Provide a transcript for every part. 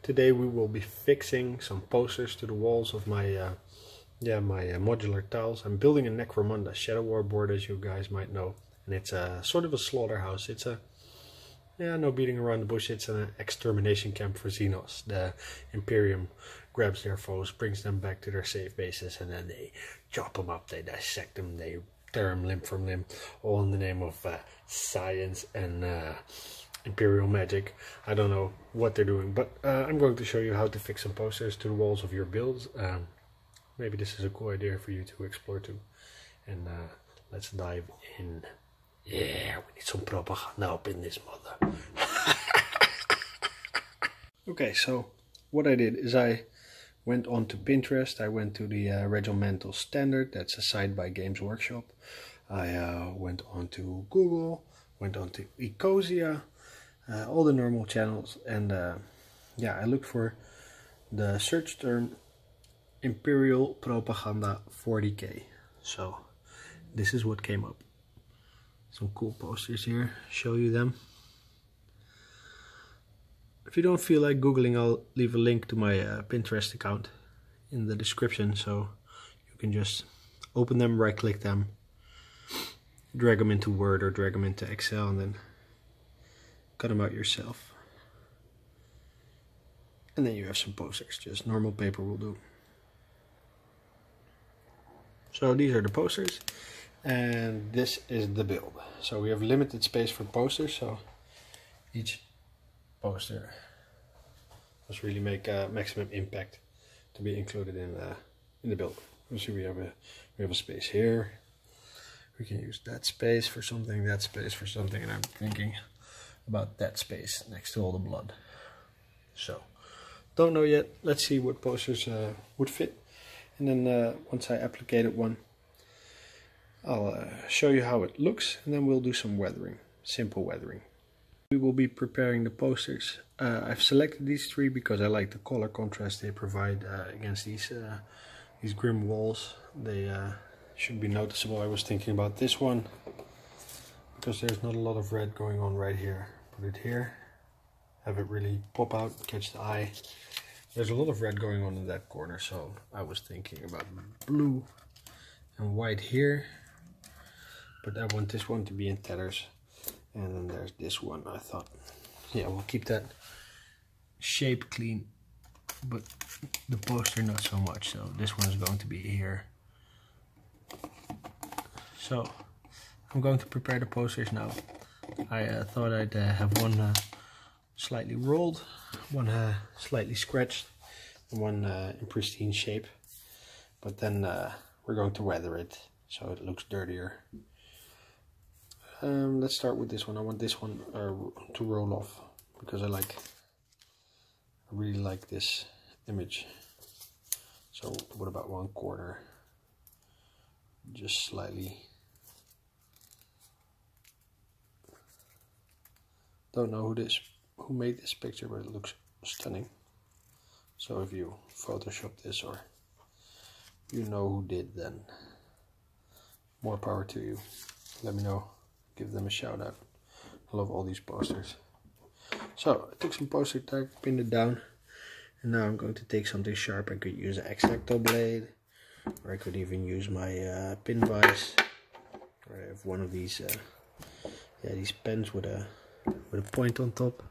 Today we will be fixing some posters to the walls of my modular tiles. I'm building a Necromunda Shadow War board, as you guys might know, and it's a sort of a slaughterhouse. It's a no beating around the bush. It's an extermination camp for Xenos. The Imperium grabs their foes, brings them back to their safe bases, and then they chop them up, they dissect them, they tear them limb from limb, all in the name of science and Imperial magic. I don't know what they're doing, but I'm going to show you how to fix some posters to the walls of your builds. Maybe this is a cool idea for you to explore too. And let's dive in. Yeah, we need some propaganda up in this mother. Okay, so what I did is I went on to Pinterest. I went to the Regimental Standard. That's a site by Games Workshop. I went on to Google, went on to Ecosia, all the normal channels, and yeah, I looked for the search term Imperial Propaganda 40K. So this is what came up. Some cool posters here, show you them. If you don't feel like googling, I'll leave a link to my Pinterest account in the description, so you can just open them, right click them, drag them into Word or drag them into Excel, and then cut them out yourself. And then you have some posters, just normal paper will do. So these are the posters, and this is the build. So we have limited space for posters, so each poster must really make a maximum impact to be included in the build. You see we have a space here. We can use that space for something, that space for something, and I'm thinking about that space next to all the blood. So don't know yet. Let's see what posters would fit, and then once I applicated one, I'll show you how it looks, and then we'll do some weathering, simple weathering. We will be preparing the posters. I've selected these three because I like the color contrast they provide against these grim walls. They should be noticeable. I was thinking about this one because there's not a lot of red going on right here. Put it here, have it really pop out, catch the eye. There's a lot of red going on in that corner, so I was thinking about blue and white here, but I want this one to be in tatters. And then there's this one. I thought, yeah, we'll keep that shape clean, but the poster not so much. So this one is going to be here. So I'm going to prepare the posters now. I thought I'd have one slightly rolled, one slightly scratched, and one in pristine shape. But then we're going to weather it so it looks dirtier. Let's start with this one. I want this one to roll off because I really like this image. So what about one corner? Just slightly. Don't know who made this picture, but it looks stunning. So if you Photoshop this or you know who did, then more power to you. Let me know. Give them a shout out. I love all these posters. So I took some poster tag, pinned it down, and now I'm going to take something sharp. I could use an X-Acto blade, or I could even use my pin vise. Or I have one of these, these pens with a point on top.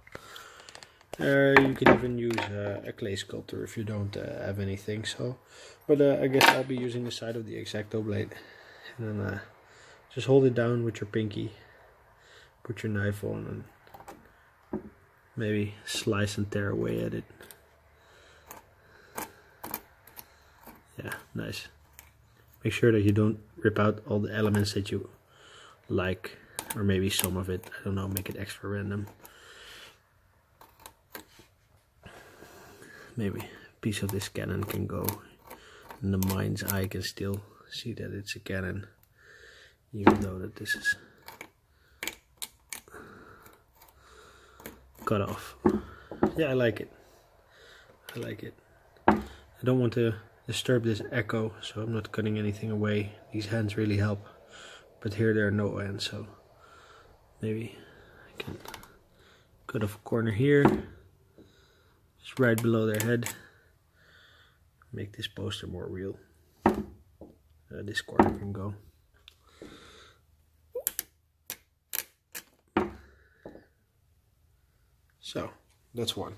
You can even use a clay sculptor if you don't have anything. So, but I guess I'll be using the side of the X-Acto blade, and then. Just hold it down with your pinky, put your knife on, and maybe slice and tear away at it. Yeah, nice. Make sure that you don't rip out all the elements that you like, or maybe some of it, I don't know, make it extra random. Maybe a piece of this cannon can go, and the mind's eye can still see that it's a cannon. Even though that this is cut off. Yeah, I like it. I like it. I don't want to disturb this echo, so I'm not cutting anything away. These hands really help. But here there are no hands, so maybe I can cut off a corner here. just right below their head. Make this poster more real. This corner can go. So that's one.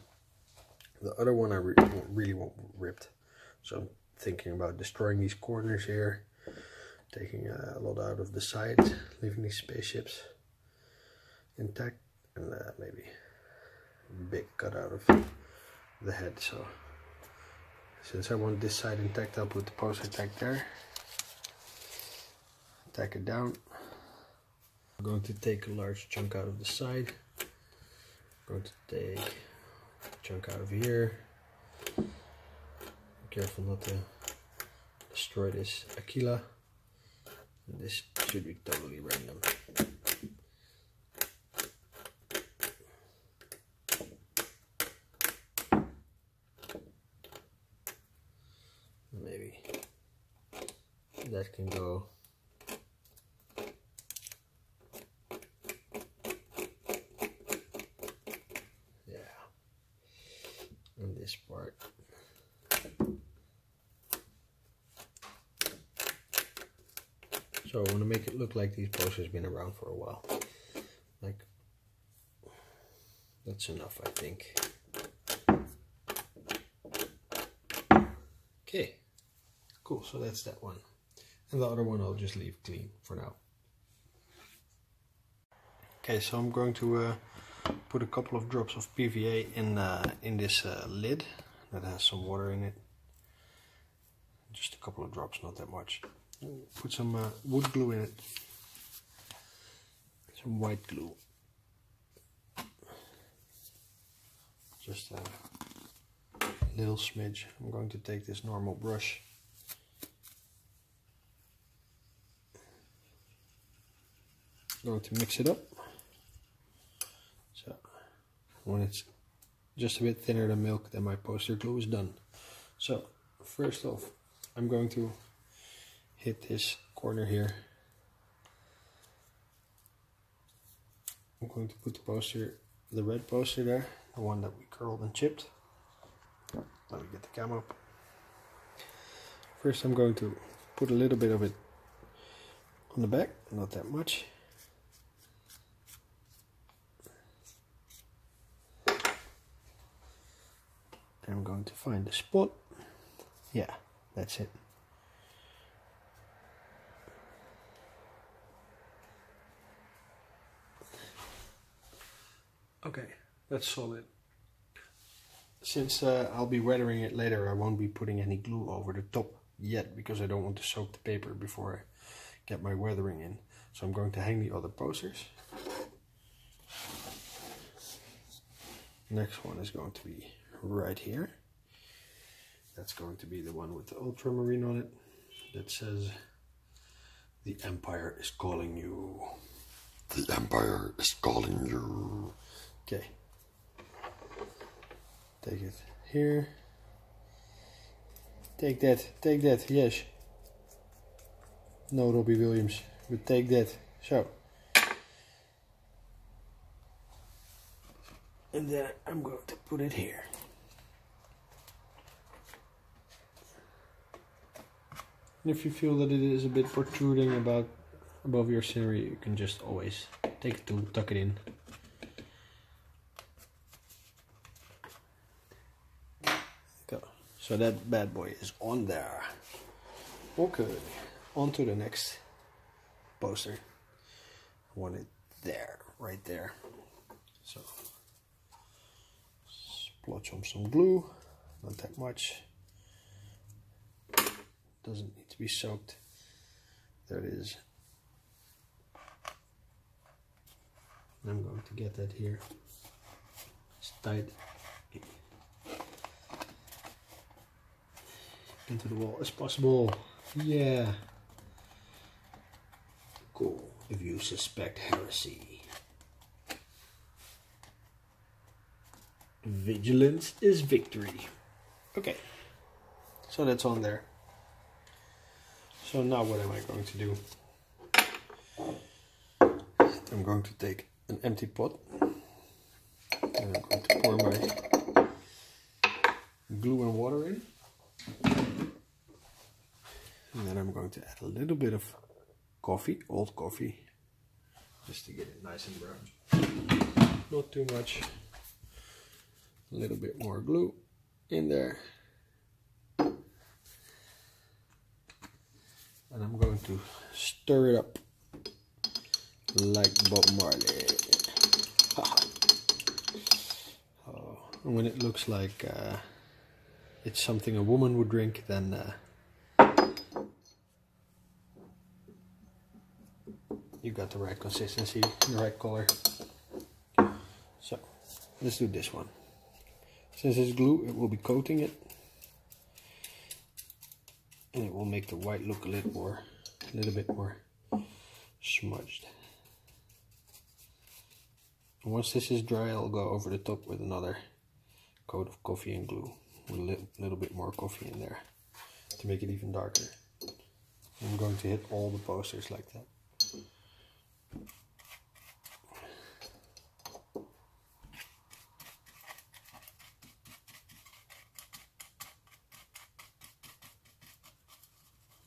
The other one I really want ripped. So I'm thinking about destroying these corners here, taking a lot out of the sides, leaving these spaceships intact, and maybe a big cutout of the head. So since I want this side intact, I'll put the poster tag there. Tack it down. I'm going to take a large chunk out of the side. I'm going to take a chunk out of here. Be careful not to destroy this Aquila. And this should be totally random. Maybe that can go. In this part. So I want to make it look like these posters been around for a while. Like, that's enough, I think. Okay, cool, so that's that one. And the other one I'll just leave clean for now. Okay, so I'm going to put a couple of drops of PVA in this lid that has some water in it. Just a couple of drops, not that much. Put some wood glue in it. Some white glue. Just a little smidge. I'm going to take this normal brush. I'm going to mix it up. So when it's just a bit thinner than milk, then my poster glue is done. So first off, I'm going to hit this corner here. I'm going to put the poster, the red poster there, the one that we curled and chipped. Let me get the camera up. First I'm going to put a little bit of it on the back, not that much. I'm going to find the spot. Yeah, that's it. Okay, that's solid. Since I'll be weathering it later, I won't be putting any glue over the top yet because I don't want to soak the paper before I get my weathering in. So I'm going to hang the other posters. Next one is going to be right here. That's going to be the one with the ultramarine on it that says, "The Empire is calling you. The Empire is calling you." Okay. Take it here. Take that, yes. No, Robbie Williams, but take that. So. And then I'm going to put it here. And if you feel that it is a bit protruding above your scenery, you can just always take a tool, tuck it in. Go. So that bad boy is on there. Okay, on to the next poster. I want it there, right there. So splotch on some glue, not that much. Doesn't need to be soaked. There it is. I'm going to get that here. It's tight into the wall as possible. Yeah. Cool. If you suspect heresy. Vigilance is victory. Okay. So that's on there. So now what am I going to do? I'm going to take an empty pot and I'm going to pour my glue and water in. And then I'm going to add a little bit of coffee, old coffee, just to get it nice and brown. Not too much. A little bit more glue in there. And I'm going to stir it up like Bob Marley. Oh, and when it looks like it's something a woman would drink, then you got the right consistency, the right color. So let's do this one. Since it's glue, it will be coating it, and it will make the white look a little bit more smudged. And once this is dry, I'll go over the top with another coat of coffee and glue, with a little bit more coffee in there to make it even darker. I'm going to hit all the posters like that.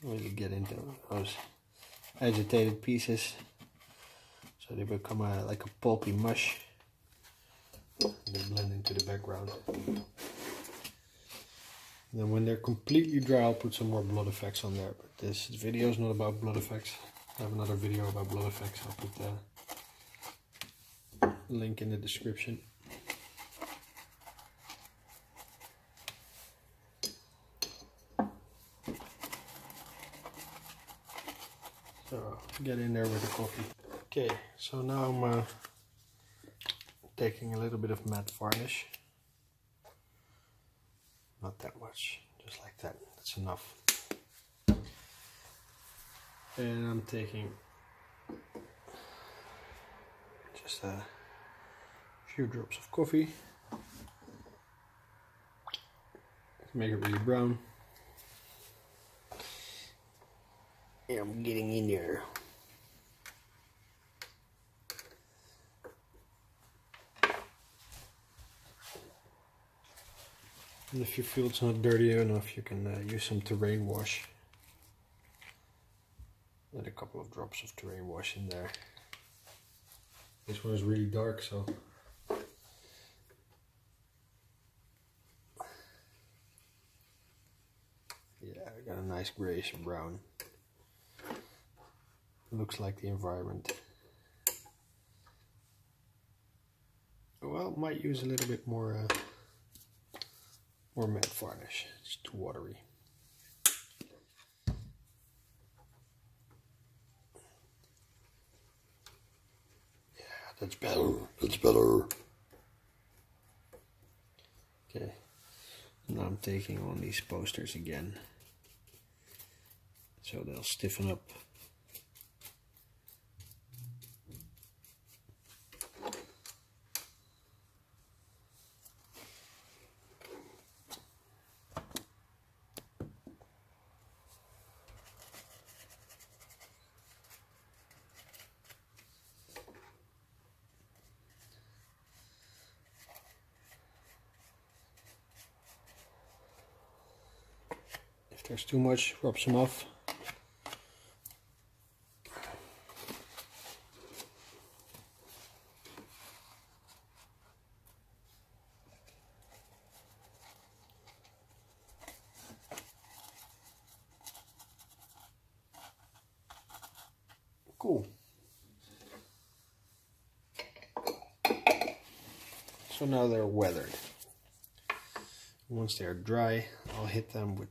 Really get into those agitated pieces so they become like a pulpy mush. They blend into the background. And then when they're completely dry, I'll put some more blood effects on there. But this video is not about blood effects. I have another video about blood effects. I'll put the link in the description. So get in there with the coffee. Okay, so now I'm taking a little bit of matte varnish. Not that much, just like that. That's enough. And I'm taking just a few drops of coffee to make it really brown. And I'm getting in there. And if you feel it's not dirty enough, you can use some terrain wash. Add a couple of drops of terrain wash in there. This one is really dark, so yeah, I got a nice grayish brown. Looks like the environment. Well, might use a little bit more matte varnish. It's too watery. Yeah, that's better. That's better. Okay. Now I'm taking on these posters again, so they'll stiffen up. If there's too much, rub some off. Cool. So now they're weathered. Once they're dry, I'll hit them with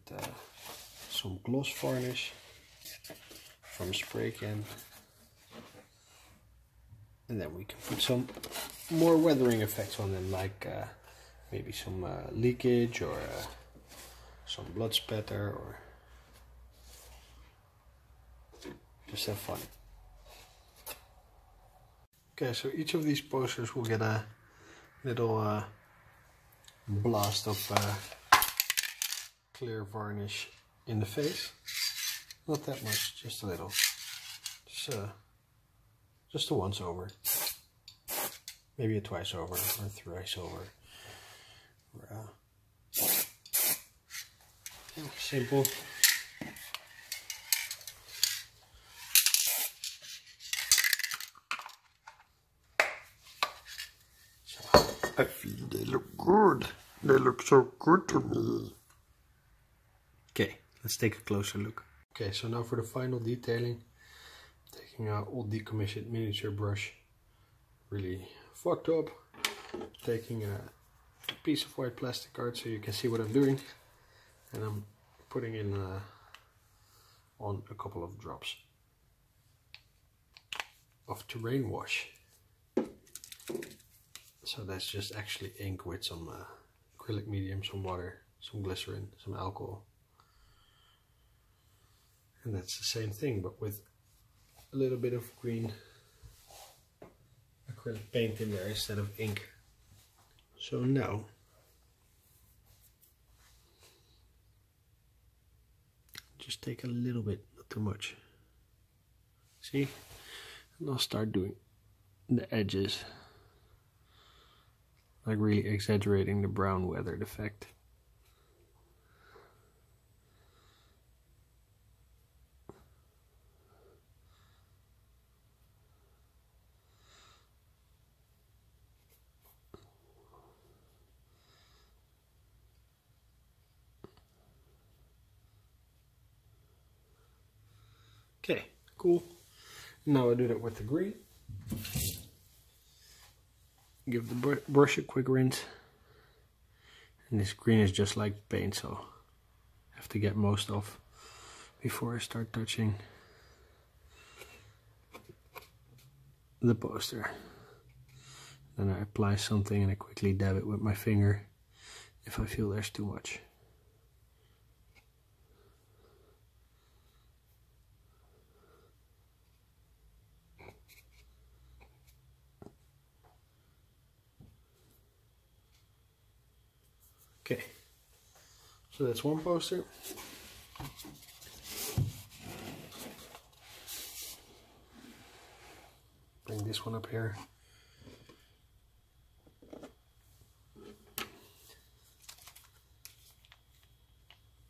some gloss varnish from spray can, and then we can put some more weathering effects on them, like maybe some leakage or some blood spatter, or just have fun. Okay, so each of these posters will get a little blast of clear varnish in the face. Not that much, just a little. Just a once over. Maybe a twice over, or thrice over. Or, Simple. I feel they look good. They look so good to me. Okay, let's take a closer look. Okay, so now for the final detailing. Taking an old decommissioned miniature brush. Really fucked up. Taking a piece of white plastic card so you can see what I'm doing. And I'm putting in on a couple of drops of terrain wash. So that's just actually ink with some acrylic medium, some water, some glycerin, some alcohol. And that's the same thing, but with a little bit of green acrylic paint in there instead of ink. So now just take a little bit, not too much. See? And I'll start doing the edges. Like really exaggerating the brown weathered effect. Okay, cool. Now I do that with the green. Give the brush a quick rinse. And this green is just like paint, so I have to get most off before I start touching the poster. Then I apply something and I quickly dab it with my finger if I feel there's too much. Okay, so that's one poster. Bring this one up here.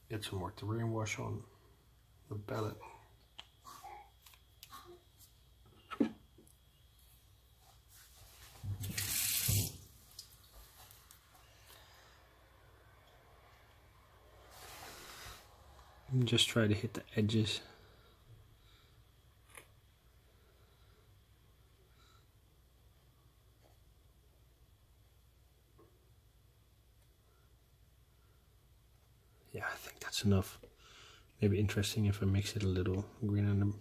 Get some more terrain wash on the palette. And just try to hit the edges. Yeah, I think that's enough. Maybe interesting if I mix it a little green and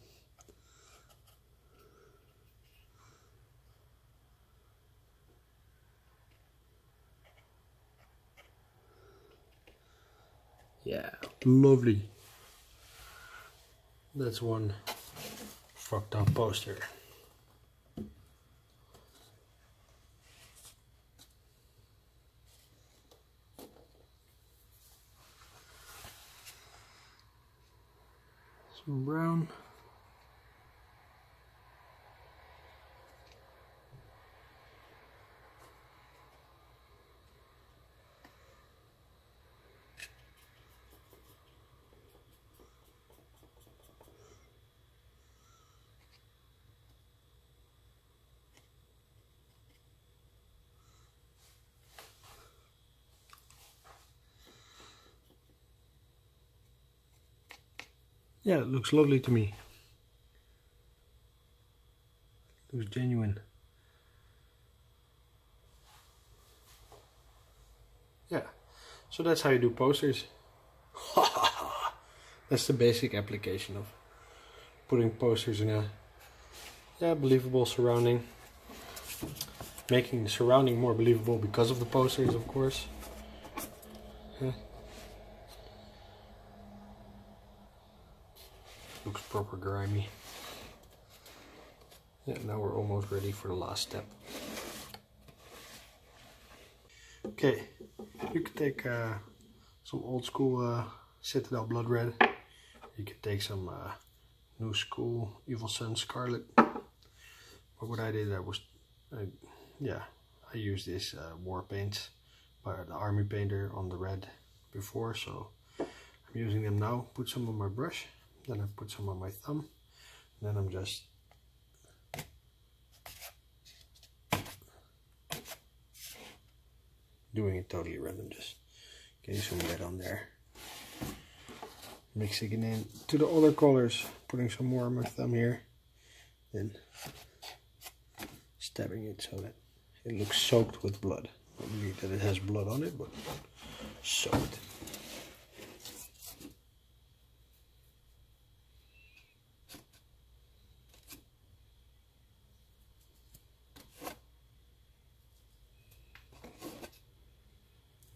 yeah, lovely. That's one fucked up poster. Some brown. Yeah, it looks lovely to me. Looks genuine. Yeah, so that's how you do posters. That's the basic application of putting posters in a believable surrounding. Making the surrounding more believable because of the posters, of course. Yeah. Looks proper grimy. Yeah, now we're almost ready for the last step. Okay, you could take some old school Citadel Blood Red. You could take some new school Evil Sun Scarlet. But what I did, I used this war paint by the army painter on the red before, so I I'm using them now. Put some on my brush, then I put some on my thumb, and then I'm just doing it totally random, just getting some red on there, mixing it in to the other colors, putting some more on my thumb here, then stabbing it so that it looks soaked with blood. Not really that it has blood on it, but soaked.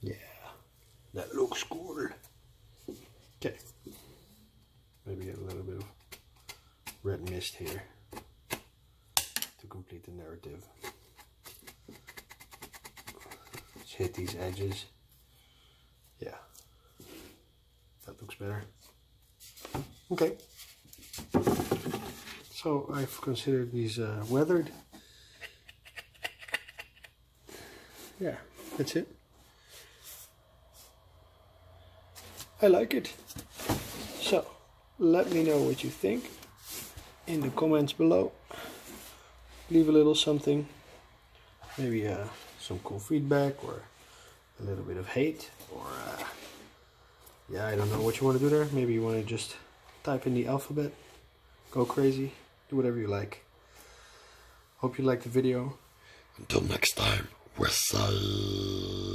Yeah, that looks cool. Okay, maybe get a little bit of red mist here to complete the narrative. Let's hit these edges. Yeah, that looks better. Okay, so I've considered these weathered. Yeah, that's it. I like it. So, let me know what you think in the comments below. Leave a little something, maybe some cool feedback or a little bit of hate, or yeah, I don't know what you want to do there. Maybe you want to just type in the alphabet, go crazy, do whatever you like. Hope you liked the video. Until next time, Westside.